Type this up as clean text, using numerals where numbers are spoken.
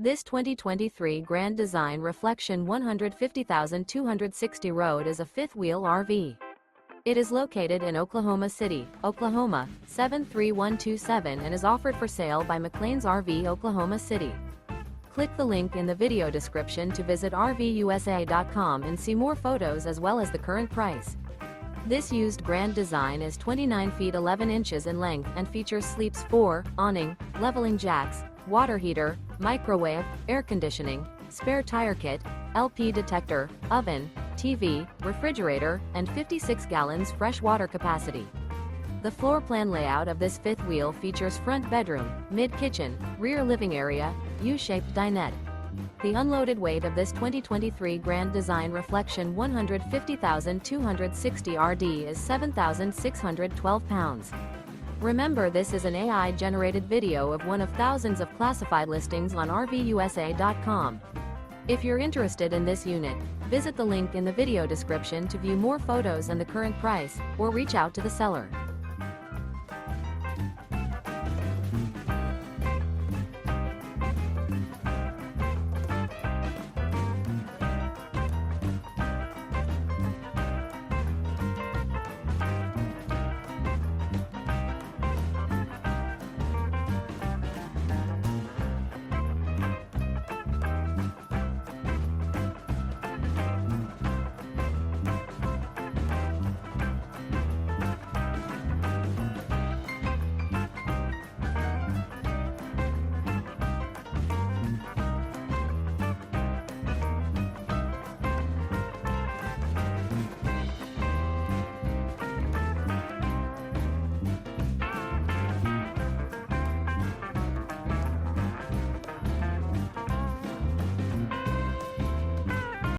This 2023 Grand Design Reflection 150,260 road is a fifth-wheel RV. It is located in Oklahoma City, Oklahoma, 73127 and is offered for sale by McClain's RV Oklahoma City. Click the link in the video description to visit RVUSA.com and see more photos as well as the current price. This used Grand Design is 29 feet 11 inches in length and features sleeps 4, awning, leveling jacks, water heater, microwave, air conditioning, spare tire kit, LP detector, oven, TV, refrigerator, and 56 gallons fresh water capacity. The floor plan layout of this fifth wheel features front bedroom, mid-kitchen, rear living area, U-shaped dinette. The unloaded weight of this 2023 Grand Design Reflection 150,260 RD is 7,612 pounds. Remember, this is an AI-generated video of one of thousands of classified listings on RVUSA.com. If you're interested in this unit, visit the link in the video description to view more photos and the current price, or reach out to the seller.